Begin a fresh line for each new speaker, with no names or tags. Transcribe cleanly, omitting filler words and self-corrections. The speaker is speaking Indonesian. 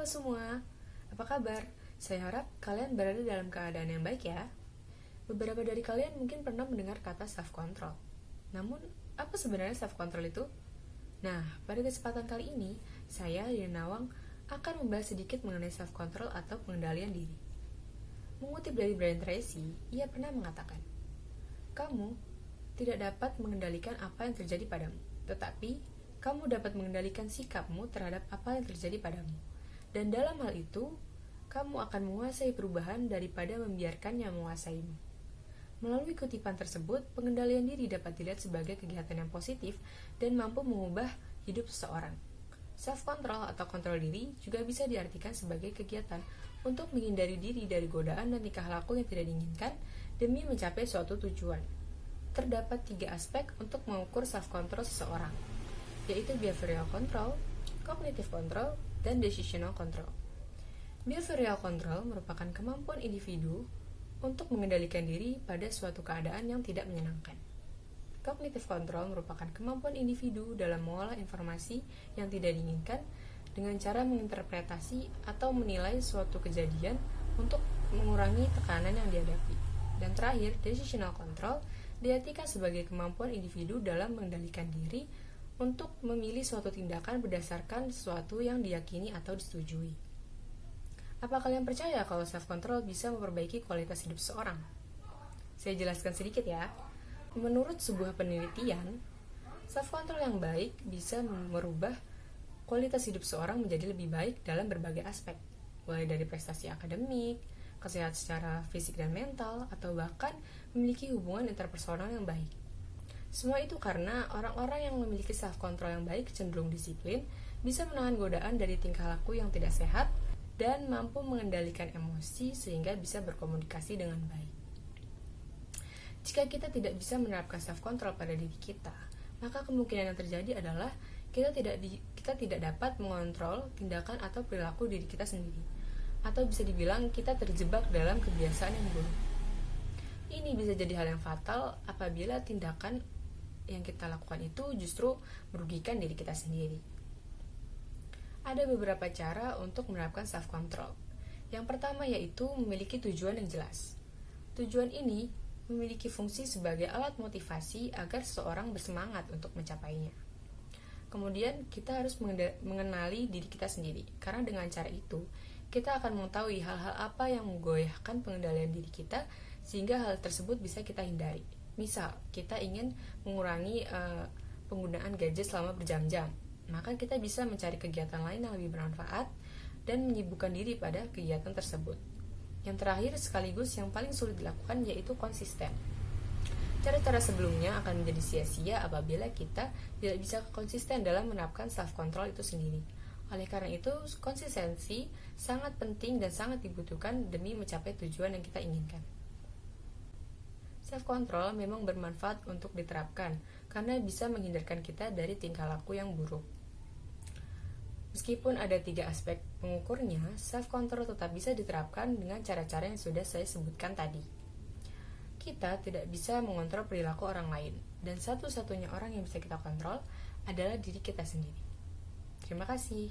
Halo semua, apa kabar? Saya harap kalian berada dalam keadaan yang baik ya. Beberapa dari kalian mungkin pernah mendengar kata self-control. Namun, apa sebenarnya self-control itu? Nah, pada kesempatan kali ini, saya, Dian Nawang, akan membahas sedikit mengenai self-control atau pengendalian diri. Mengutip dari Brian Tracy, ia pernah mengatakan, kamu tidak dapat mengendalikan apa yang terjadi padamu, tetapi kamu dapat mengendalikan sikapmu terhadap apa yang terjadi padamu. Dan dalam hal itu, kamu akan menguasai perubahan daripada membiarkannya menguasaimu. Melalui kutipan tersebut, pengendalian diri dapat dilihat sebagai kegiatan yang positif dan mampu mengubah hidup seseorang. Self-control atau kontrol diri juga bisa diartikan sebagai kegiatan untuk menghindari diri dari godaan dan tingkah laku yang tidak diinginkan demi mencapai suatu tujuan. Terdapat 3 aspek untuk mengukur self-control seseorang, yaitu behavioral control, cognitive control, dan decisional control. Behavioral control merupakan kemampuan individu untuk mengendalikan diri pada suatu keadaan yang tidak menyenangkan. Cognitive control merupakan kemampuan individu dalam mengolah informasi yang tidak diinginkan dengan cara menginterpretasi atau menilai suatu kejadian untuk mengurangi tekanan yang dihadapi. Dan terakhir, decisional control diartikan sebagai kemampuan individu dalam mengendalikan diri untuk memilih suatu tindakan berdasarkan sesuatu yang diyakini atau disetujui. Apa kalian percaya kalau self-control bisa memperbaiki kualitas hidup seseorang? Saya jelaskan sedikit ya. Menurut sebuah penelitian, self-control yang baik bisa merubah kualitas hidup seseorang menjadi lebih baik dalam berbagai aspek, mulai dari prestasi akademik, kesehatan secara fisik dan mental, atau bahkan memiliki hubungan interpersonal yang baik. Semua itu karena orang-orang yang memiliki self-control yang baik cenderung disiplin, bisa menahan godaan dari tingkah laku yang tidak sehat, dan mampu mengendalikan emosi sehingga bisa berkomunikasi dengan baik. Jika kita tidak bisa menerapkan self-control pada diri kita, maka kemungkinan yang terjadi adalah kita tidak dapat mengontrol tindakan atau perilaku diri kita sendiri, atau bisa dibilang kita terjebak dalam kebiasaan yang buruk. Ini bisa jadi hal yang fatal apabila tindakan yang kita lakukan itu justru merugikan diri kita sendiri. Ada beberapa cara untuk menerapkan self-control. Yang pertama yaitu memiliki tujuan yang jelas. Tujuan ini memiliki fungsi sebagai alat motivasi agar seseorang bersemangat untuk mencapainya. Kemudian kita harus mengenali diri kita sendiri, karena dengan cara itu kita akan mengetahui hal-hal apa yang menggoyahkan pengendalian diri kita sehingga hal tersebut bisa kita hindari. Misal, kita ingin mengurangi penggunaan gadget selama berjam-jam, maka kita bisa mencari kegiatan lain yang lebih bermanfaat dan menyibukkan diri pada kegiatan tersebut. Yang terakhir sekaligus yang paling sulit dilakukan yaitu konsisten. Cara-cara sebelumnya akan menjadi sia-sia apabila kita tidak bisa konsisten dalam menerapkan self-control itu sendiri. Oleh karena itu, konsistensi sangat penting dan sangat dibutuhkan demi mencapai tujuan yang kita inginkan. Self-control memang bermanfaat untuk diterapkan karena bisa menghindarkan kita dari tingkah laku yang buruk. Meskipun ada 3 aspek pengukurnya, self-control tetap bisa diterapkan dengan cara-cara yang sudah saya sebutkan tadi. Kita tidak bisa mengontrol perilaku orang lain, dan satu-satunya orang yang bisa kita kontrol adalah diri kita sendiri. Terima kasih.